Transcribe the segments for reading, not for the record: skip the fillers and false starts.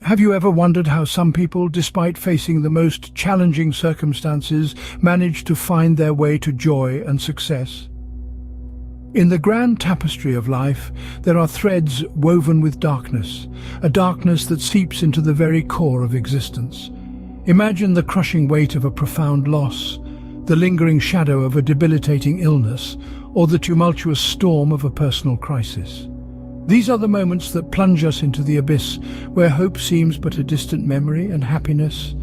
Have you ever wondered how some people, despite facing the most challenging circumstances, manage to find their way to joy and success? In the grand tapestry of life, there are threads woven with darkness, a darkness that seeps into the very core of existence. Imagine the crushing weight of a profound loss, the lingering shadow of a debilitating illness, or the tumultuous storm of a personal crisis. These are the moments that plunge us into the abyss, where hope seems but a distant memory and happiness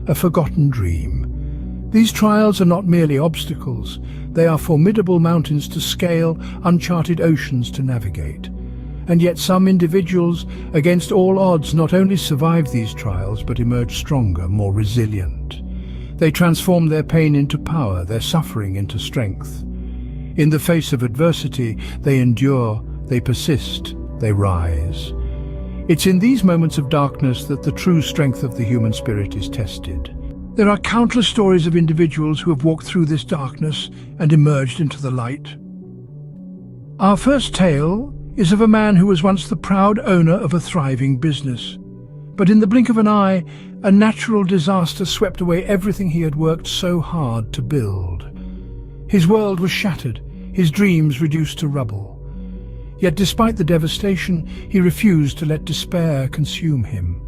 a forgotten dream. These trials are not merely obstacles, they are formidable mountains to scale, uncharted oceans to navigate. And yet some individuals, against all odds, not only survive these trials but emerge stronger, more resilient. They transform their pain into power, their suffering into strength. In the face of adversity, they endure, they persist, they rise. It's in these moments of darkness that the true strength of the human spirit is tested. There are countless stories of individuals who have walked through this darkness and emerged into the light. Our first tale is of a man who was once the proud owner of a thriving business. But in the blink of an eye, a natural disaster swept away everything he had worked so hard to build. His world was shattered, his dreams reduced to rubble. Yet despite the devastation, he refused to let despair consume him.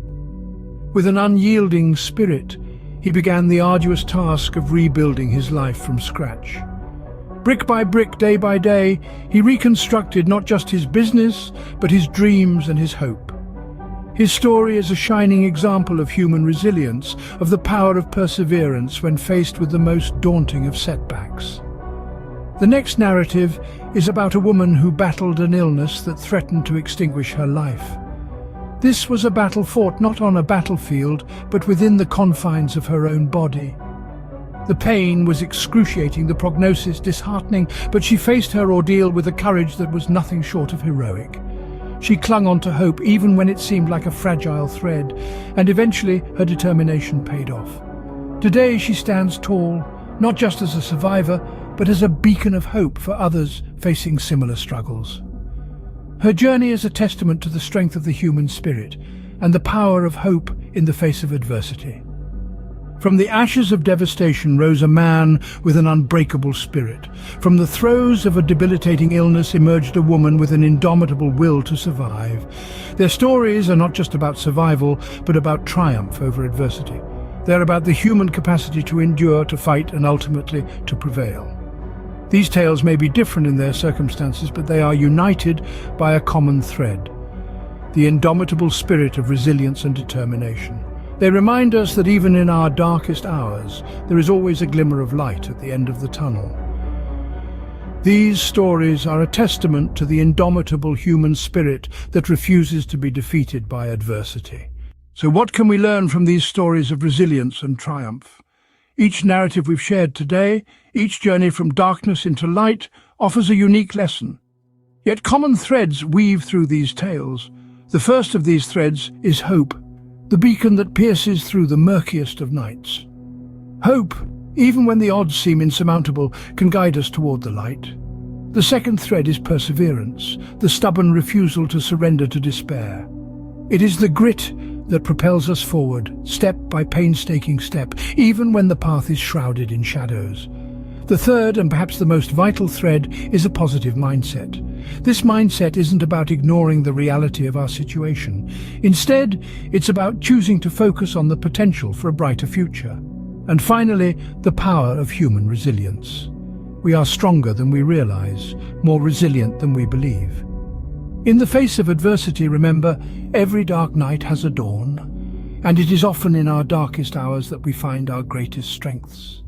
With an unyielding spirit, he began the arduous task of rebuilding his life from scratch. Brick by brick, day by day, he reconstructed not just his business, but his dreams and his hope. His story is a shining example of human resilience, of the power of perseverance when faced with the most daunting of setbacks. The next narrative is about a woman who battled an illness that threatened to extinguish her life. This was a battle fought not on a battlefield, but within the confines of her own body. The pain was excruciating, the prognosis disheartening, but she faced her ordeal with a courage that was nothing short of heroic. She clung on to hope even when it seemed like a fragile thread, and eventually her determination paid off. Today she stands tall, not just as a survivor, but as a beacon of hope for others facing similar struggles. Her journey is a testament to the strength of the human spirit and the power of hope in the face of adversity. From the ashes of devastation rose a man with an unbreakable spirit. From the throes of a debilitating illness emerged a woman with an indomitable will to survive. Their stories are not just about survival, but about triumph over adversity. They're about the human capacity to endure, to fight, and ultimately to prevail. These tales may be different in their circumstances, but they are united by a common thread: the indomitable spirit of resilience and determination. They remind us that even in our darkest hours, there is always a glimmer of light at the end of the tunnel. These stories are a testament to the indomitable human spirit that refuses to be defeated by adversity. So what can we learn from these stories of resilience and triumph? Each narrative we've shared today, each journey from darkness into light, offers a unique lesson. Yet common threads weave through these tales. The first of these threads is hope, the beacon that pierces through the murkiest of nights. Hope, even when the odds seem insurmountable, can guide us toward the light. The second thread is perseverance, the stubborn refusal to surrender to despair. It is the grit that propels us forward, step by painstaking step, even when the path is shrouded in shadows. The third, and perhaps the most vital thread, is a positive mindset. This mindset isn't about ignoring the reality of our situation. Instead, it's about choosing to focus on the potential for a brighter future. And finally, the power of human resilience. We are stronger than we realize, more resilient than we believe. In the face of adversity, remember, every dark night has a dawn, and it is often in our darkest hours that we find our greatest strengths.